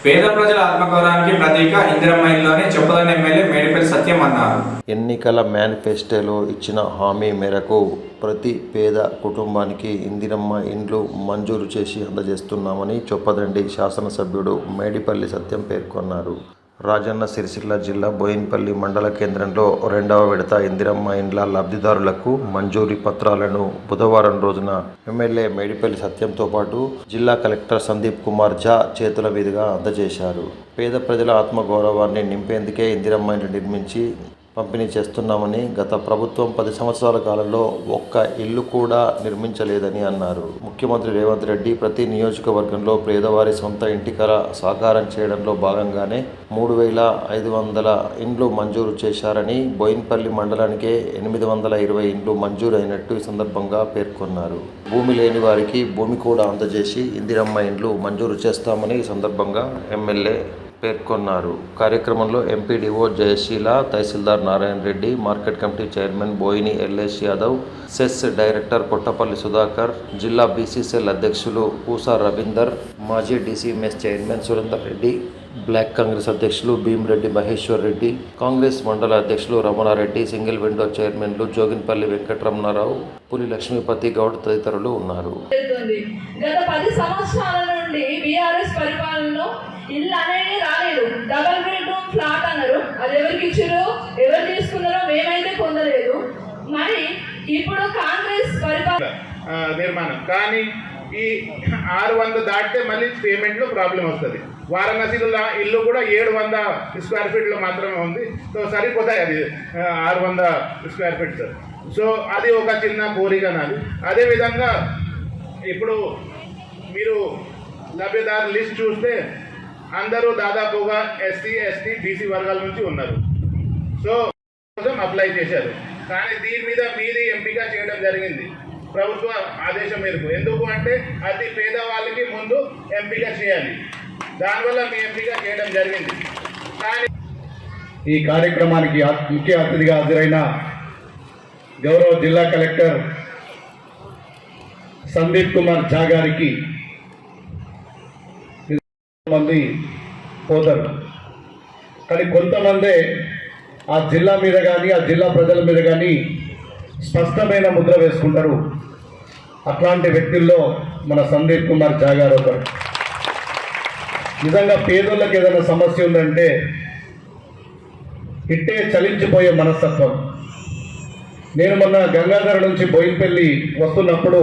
పేద ప్రజల ఆత్మగౌరవానికి ప్రతీక ఇందిరమ్మ ఇల్లుని చొప్పదండి ఎమ్మెల్యే మేడిపల్లి సత్యం అన్నారు. ఎన్నికల మేనిఫెస్టోలో ఇచ్చిన హామీ మేరకు ప్రతి పేద కుటుంబానికి ఇందిరమ్మ ఇండ్లు మంజూరు చేసి అందజేస్తున్నామని చొప్పదండి శాసనసభ్యుడు మేడిపల్లి సత్యం పేర్కొన్నారు. రాజన్న సిరిసిల్ల జిల్లా బోయిన్పల్లి మండల కేంద్రంలో 2వ విడత ఇందిరమ్మ ఇండ్ల లబ్ధిదారులకు మంజూరీ పత్రాలను బుధవారం రోజున ఎమ్మెల్యే మేడిపల్లి సత్యంతో పాటు జిల్లా కలెక్టర్ సందీప్ కుమార్ ఝా చేతుల మీదుగా అందజేశారు. పేద ప్రజల ఆత్మగౌరవాన్ని నింపేందుకే ఇందిరమ్మ ఇండ్లు నిర్మించి పంపిణీ చేస్తున్నామని, గత ప్రభుత్వం 10 సంవత్సరాల కాలంలో ఒక్క ఇల్లు కూడా నిర్మించలేదని అన్నారు. ముఖ్యమంత్రి రేవంత్ రెడ్డి ప్రతి నియోజకవర్గంలో పేదవారి సొంత ఇంటి కల సాకారం చేయడంలో భాగంగానే 3,500 ఇండ్లు మంజూరు చేశారని, బోయిన్పల్లి మండలానికే 820 ఇండ్లు మంజూరు అయినట్టు ఈ సందర్భంగా పేర్కొన్నారు. భూమి లేని వారికి భూమి కూడా అందజేసి ఇందిరమ్మ ఇండ్లు మంజూరు చేస్తామని ఈ సందర్భంగా ఎమ్మెల్యే పేర్కొన్నారు. కార్యక్రమంలో ఎంపీడీఓ జయశీల, తహసీల్దార్ Narayana Reddy, market committee chairman Boini LS Yadav, cess director Kottapalli Sudhakar, జిల్లా బీసీసీఎల్ అధ్యక్షులు పూసా రవీందర్, మాజీ DCMS chairman Surender Reddy, block Congress అధ్యక్షులు భీమిరెడ్డి మహేశ్వర్ రెడ్డి, కాంగ్రెస్ మండల అధ్యక్షులు రమణారెడ్డి, సింగిల్ విండో చైర్మన్లు జోగిన్పల్లి వెంకటరమణారావు, పులి లక్ష్మీపతి గౌడ్ తదితరులు ఉన్నారు. గత 10 సంవత్సరాల నుండి బీఆర్ఎస్ పరిపాలనలో ఇల్లు అనేది రాలేదు. డబల్ బెడ్రూమ్ ఫ్లాట్ అన్నారు. అది ఎవరికి ఇచ్చారు, ఎవరు తీసుకున్నారో మేమైతే పొందలేదు. మరి ఇప్పుడు కాంగ్రెస్ పరిపాలన నిర్మాణం కానీ ఈ 600 దాటితే మళ్ళీ పేమెంట్లో ప్రాబ్లం వస్తుంది. వారణాసిలో ఇల్లు కూడా 700 స్క్వేర్ ఫీట్లో మాత్రమే ఉంది. సో సరిపోతాయి అది 600 స్క్వేర్ ఫీట్స్. సో అది ఒక చిన్న కోరిక నాది. అదేవిధంగా ఇప్పుడు మీరు లబ్ధిదారు లిస్ట్ చూస్తే అందరూ దాదాపుగా ఎస్సీ, ఎస్టీ, బీసీ వర్గాల నుంచి ఉన్నారు. సో కోసం అప్లై చేశారు. కానీ దీని మీద మీది ఎంపిక చేయడం జరిగింది ప్రభుత్వ ఆదేశం మేరకు. ఎందుకు అంటే అతి పేదవాళ్ళకి ముందు ఎంపిక చేయాలి. దానివల్ల మీ ఎంపిక చేయడం జరిగింది. కానీ ఈ కార్యక్రమానికి ముఖ్య అతిథిగా హాజరైన గౌరవ జిల్లా కలెక్టర్ సందీప్ కుమార్ ఝా గారికి మంది పోతారు, కానీ కొంతమంది ఆ జిల్లా మీద కానీ ఆ జిల్లా ప్రజల మీద కానీ స్పష్టమైన ముద్ర వేసుకుంటారు. అట్లాంటి వ్యక్తుల్లో మన సందీప్ కుమార్ ఝా గారు ఒకరు. నిజంగా పేదోళ్ళకి ఏదైనా సమస్య ఉందంటే ఇట్టే చలించిపోయే మనస్తత్వం. నేను మొన్న గంగాధర నుంచి బోయిన్పల్లి వస్తున్నప్పుడు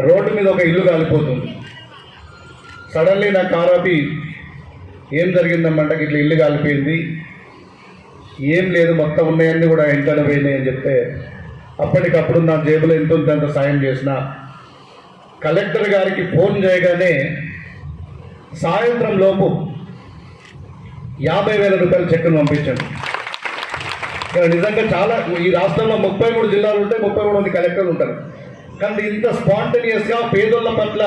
రోడ్డు మీద ఒక ఇల్లు కాలిపోతుంది. సడన్లీ నా కారు ఆపి ఏం జరిగిందమ్మంటే ఇట్లా ఇల్లు కాలిపోయింది, ఏం లేదు మొత్తం ఉన్నాయన్నీ కూడా ఎంతనే పోయినాయి అని చెప్తే అప్పటికప్పుడు నా జేబులో ఎంత ఉంటే అంత సాయం చేసిన. కలెక్టర్ గారికి ఫోన్ చేయగానే సాయంత్రం లోపు 50,000 రూపాయల చెక్కును పంపించాను. నిజంగా చాలా ఈ రాష్ట్రంలో 33 జిల్లాలు ఉంటాయి, 33 మంది కలెక్టర్లు ఉంటారు. కానీ ఇంత స్పాంటేనియస్గా పేదోళ్ళ పట్ల